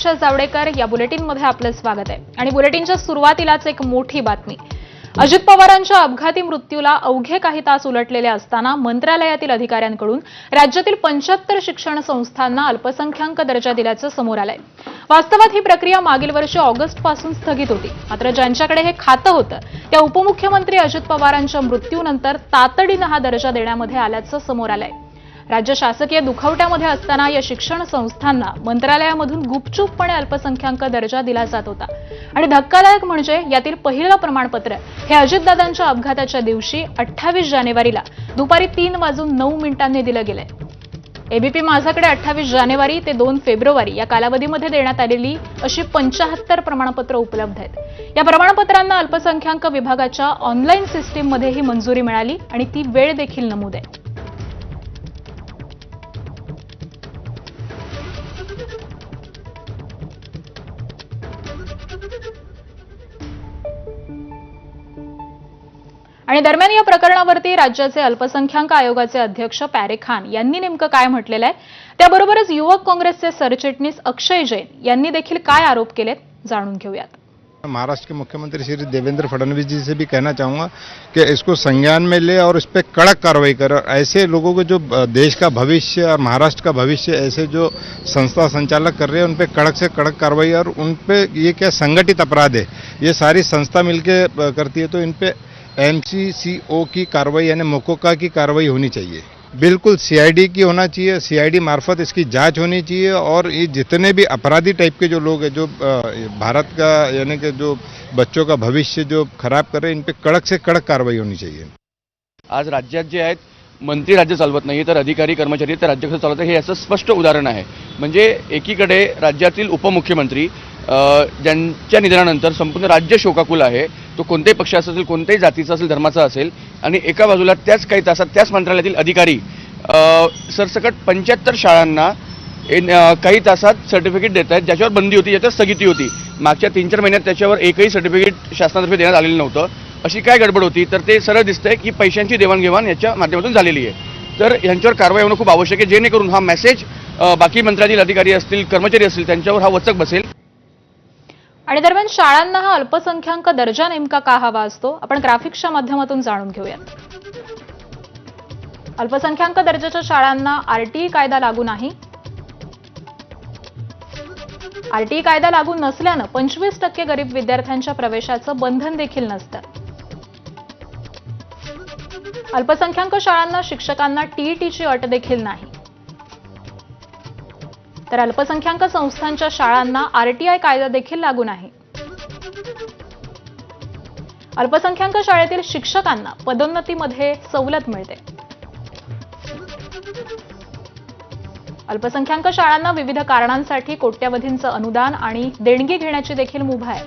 जावडेकर या बुलेटिनमध्ये आपलं स्वागत आहे आणि बुलेटिनच्या सुरुवातीलाच एक मोठी बातमी। अजित पवारांच्या अपघाती मृत्यूला अवघे काही तास उलटलेले असताना मंत्रालयातील अधिकाऱ्यांकडून राज्यातील 75 शिक्षण संस्थांना अल्पसंख्याक दर्जा दिल्याचं समोर आलंय। वास्तवात ही प्रक्रिया मागील वर्षी ऑगस्टपासून स्थगित होती, मात्र ज्यांच्याकडे हे खातं होतं त्या उपमुख्यमंत्री अजित पवारांच्या मृत्यूनंतर तातडीने हा दर्जा देण्यामध्ये आल्याचं समोर आलंय। राज्य शासकीय दुखवट्यामध्ये असताना या शिक्षण संस्थांना मंत्रालयामधून गुपचूपपणे अल्पसंख्याक दर्जा दिला जात होता आणि धक्कादायक म्हणजे यातील पहिलं प्रमाणपत्र हे अजितदादांच्या अपघाताच्या दिवशी 28 जानेवारीला दुपारी 3:09 दिलं गेलंय। एबीपी माझाकडे 28 जानेवारी ते 2 फेब्रुवारी या कालावधीमध्ये देण्यात आलेली अशी 75 प्रमाणपत्र उपलब्ध आहेत। या प्रमाणपत्रांना अल्पसंख्याक विभागाच्या ऑनलाईन सिस्टीममध्ये ही मंजुरी मिळाली आणि ती वेळ देखील नमूद आहे। आणि दरम्यान या प्रकरणावरती राज्याचे अल्पसंख्याक आयोगाचे अध्यक्ष पॅरे खान यांनी नेमकं काय म्हटलेलं आहे, त्याबरोबरच युवक काँग्रेसचे सरचिटणीस अक्षय जैन यांनी देखील काय आरोप केलेत जाणून घेऊयात। महाराष्ट्र के मुख्यमंत्री श्री देवेंद्र फडणवीस जी से भी कहना चाहूँगा कि इसको संज्ञान में ले और इस पर कड़क कार्रवाई कर। ऐसे लोगों को जो देश का भविष्य और महाराष्ट्र का भविष्य ऐसे जो संस्था संचालक कर रहे हैं उन पे कड़क से कड़क कार्रवाई, और उन पे ये क्या संगठित अपराध है, ये सारी संस्था मिलके करती है, तो इन पे MCCO की कार्रवाई यानी मोकोका की कार्रवाई होनी चाहिए। बिल्कुल CID की होना चाहिए, CID मार्फत इसकी जांच होनी चाहिए, और ये जितने भी अपराधी टाइप के जो लोग हैं जो भारत का यानी कि जो बच्चों का भविष्य जो खराब कर रहे हैं, इन पे कड़क से कड़क कार्रवाई होनी चाहिए। आज राज्यात जे आहेत मंत्री राज्य चालवत नाही तर अधिकारी कर्मचारी तर राज्य कसं चालवतात हे याचं स्पष्ट उदाहरण आहे। म्हणजे एकीकडे राज्यातील उपमुख्यमंत्री ज्यांच्या निधनानंतर संपूर्ण राज्य शोकाकुल आहे, तो कोणत्याही पक्षाचा असेल, कोणत्याही जातीचा असेल, धर्माचा असेल, आणि एका बाजूला त्याच काही तासात त्याच मंत्रालयातील अधिकारी सरसकट 75 शाळांना काही तासात सर्टिफिकेट देत आहेत, ज्याच्यावर बंदी होती, ज्याच्यावर स्थगिती होती। मागच्या 3-4 महिन्यात त्याच्यावर एकही सर्टिफिकेट शासनातर्फे देण्यात आलेलं नव्हतं। अशी काय गडबड होती, तर ते सरळ दिसतंय की पैशांची देवाणघेवाण याच्या माध्यमातून झालेली आहे। तर यांच्यावर कारवाई होणं खूप आवश्यक आहे, जेणेकरून हा मेसेज बाकी मंत्रालयातील अधिकारी असतील, कर्मचारी असतील, त्यांच्यावर हा वचक बसेल। आणि दरम्यान शाळांना हा अल्पसंख्याक दर्जा नेमका का हवा असतो, आपण ग्राफिक्सच्या माध्यमातून जाणून घेऊयात। अल्पसंख्याक दर्जाच्या शाळांना RTE कायदा लागू नाही। RTE कायदा लागू नसल्यानं 25% गरीब विद्यार्थ्यांच्या प्रवेशाचं बंधन देखील नसतं। अल्पसंख्याक शाळांना शिक्षकांना TETची अट देखील नाही। तर अल्पसंख्याक संस्थांच्या शाळांना RTI कायदा देखील लागू नाही। अल्पसंख्याक शाळेतील शिक्षकांना पदोन्नतीमध्ये सवलत मिळते। अल्पसंख्याक शाळांना विविध कारणांसाठी कोट्यवधींचं अनुदान आणि देणगी घेण्याची देखील मुभा आहे।